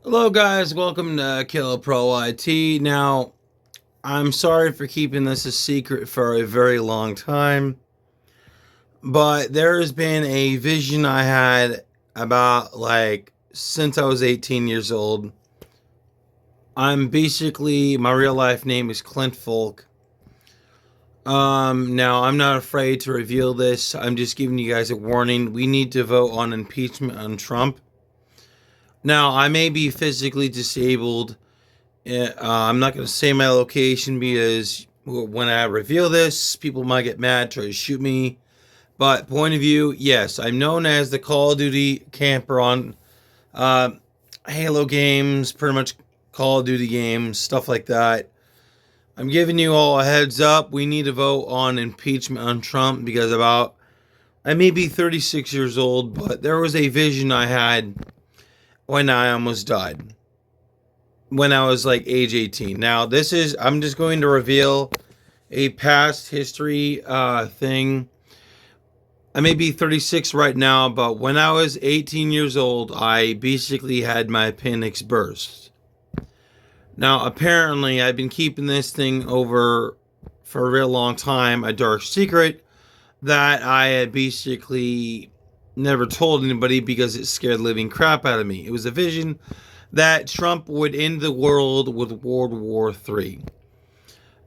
Hello guys, welcome to Killer Pro IT. Now, I'm sorry for keeping this a secret for a very long time, but there has been a vision I had about since I was 18 years old. My real life name is Clint Folk. Now I'm not afraid to reveal this. I'm just giving you guys a warning. We need to vote on impeachment on Trump. Now, I may be physically disabled. I'm not going to say my location because when I reveal this, people might get mad, try to shoot me. But point of view, yes, I'm known as the Call of Duty camper on uh, Halo games, pretty much Call of Duty games, stuff like that. I'm giving you all a heads up. We need to vote on impeachment on Trump because I may be 36 years old, but there was a vision I had when I almost died. When I was like age 18. Now, I'm just going to reveal a past history thing. I may be 36 right now, but when I was 18 years old, I basically had my appendix burst. Now, apparently, I've been keeping this thing over for a real long time, a dark secret that I had basically never told anybody because it scared the living crap out of me. It was a vision that Trump would end the world with World War III.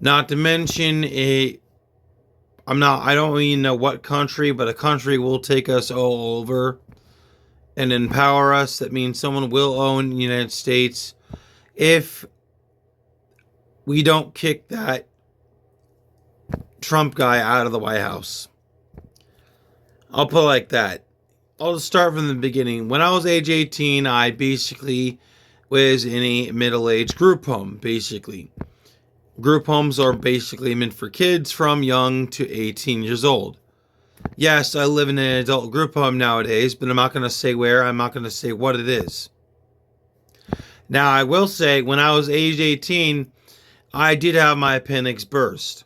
Not to mention I don't even know what country, but a country will take us all over and empower us. That means someone will own the United States if we don't kick that Trump guy out of the White House. I'll put it like that. I'll start from the beginning. When I was age 18, I basically was in a middle-aged group home, basically. Group homes are basically meant for kids from young to 18 years old. Yes, I live in an adult group home nowadays, but I'm not going to say where. I'm not going to say what it is. Now, I will say, when I was age 18, I did have my appendix burst.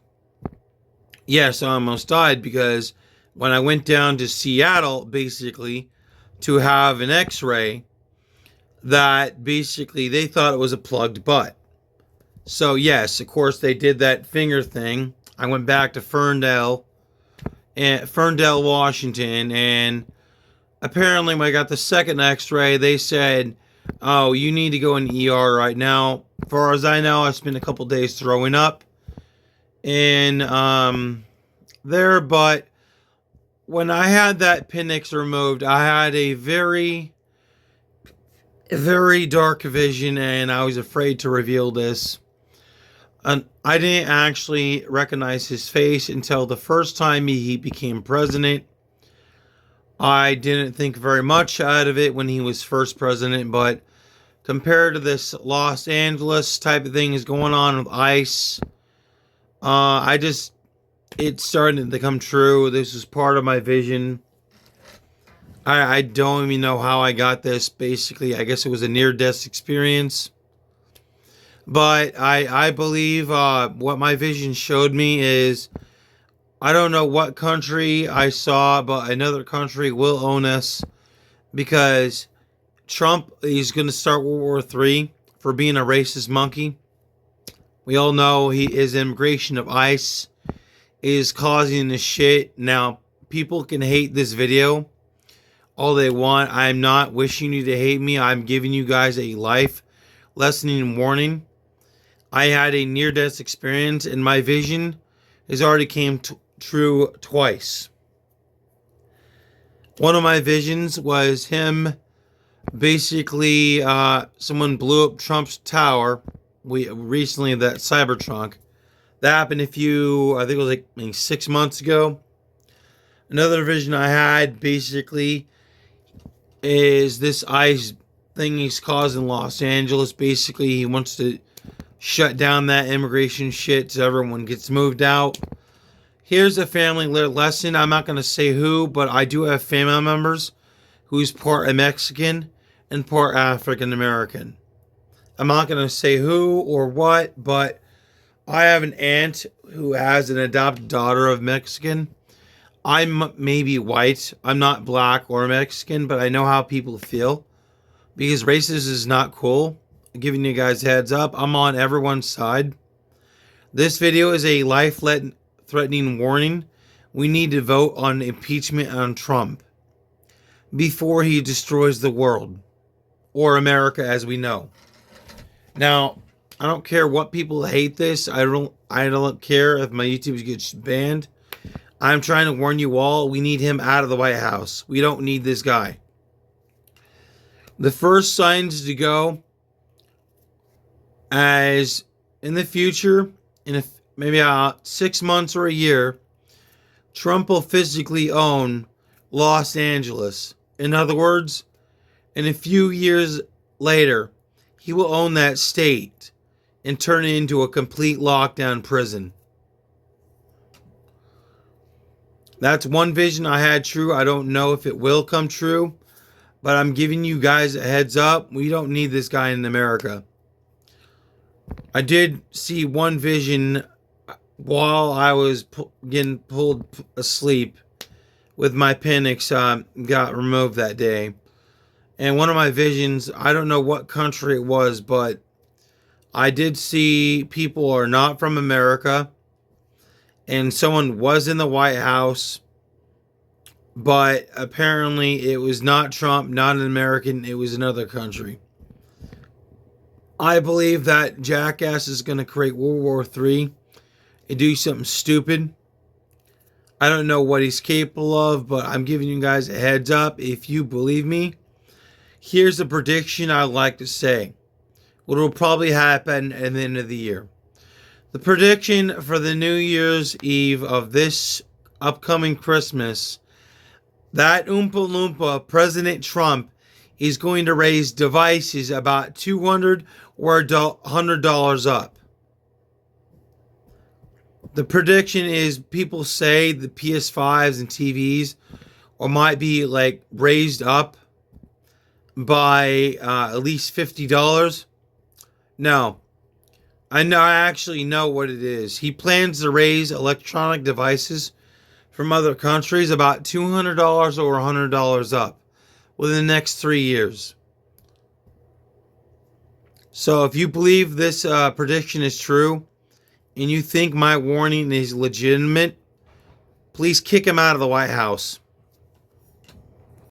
Yes, I almost died because when I went down to Seattle, basically, to have an x-ray, that basically they thought it was a plugged butt. So yes, of course they did that finger thing. I went back to Ferndale, Washington, and apparently when I got the second x-ray, they said, "Oh, you need to go in the ER right now." As far as I know, I spent a couple days throwing up in there, but when I had that appendix removed, I had a very dark vision, and I was afraid to reveal this. And I didn't actually recognize his face until the first time he became president. I didn't think very much out of it when he was first president, but compared to this Los Angeles type of thing is going on with ICE, it's starting to come true. This is part of my vision. I don't even know how I got this. Basically, I guess it was a near-death experience. But I believe what my vision showed me is, I don't know what country I saw, but another country will own us because Trump is going to start World War III for being a racist monkey. We all know his immigration of ICE is causing this shit. Now, people can hate this video all they want. I'm not wishing you to hate me. I'm giving you guys a life lesson and warning. I had a near-death experience, and my vision has already came true twice. One of my visions was him basically, someone blew up Trump's tower. Recently, that Cybertruck. That happened I think it was like maybe 6 months ago. Another vision I had basically is this ICE thing he's causing Los Angeles. Basically, he wants to shut down that immigration shit so everyone gets moved out. Here's a family lesson. I'm not going to say who, but I do have family members who's part Mexican and part African American. I'm not going to say who or what, but I have an aunt who has an adopted daughter of Mexican. I'm maybe white. I'm not black or Mexican, but I know how people feel. because racist is not cool. I'm giving you guys a heads up. I'm on everyone's side. This video is a life-threatening warning. We need to vote on impeachment on Trump before he destroys the world, or America as we know. Now, I don't care what people hate this. I don't care if my YouTube gets banned. I'm trying to warn you all, we need him out of the White House. We don't need this guy. The first signs to go as in the future, in maybe 6 months or a year, Trump will physically own Los Angeles. In other words, in a few years later, he will own that state and turn it into a complete lockdown prison. That's one vision I had true. I don't know if it will come true, but I'm giving you guys a heads up. We don't need this guy in America. I did see one vision while I was getting pulled asleep with my appendix got removed that day. And one of my visions, I don't know what country it was, but I did see people are not from America. And someone was in the White House. But apparently it was not Trump, not an American. It was another country. I believe that jackass is going to create World War III and do something stupid. I don't know what he's capable of, but I'm giving you guys a heads up. If you believe me, here's a prediction I'd like to say. What will probably happen at the end of the year. The prediction for the New Year's Eve of this upcoming Christmas, that Oompa Loompa, President Trump, is going to raise devices about $200 or $100 up. The prediction is people say the PS5s and TVs or might be like raised up by at least $50. No, I actually know what it is. He plans to raise electronic devices from other countries about $200 or $100 up within the next 3 years. So if you believe this prediction is true and you think my warning is legitimate, please kick him out of the White House.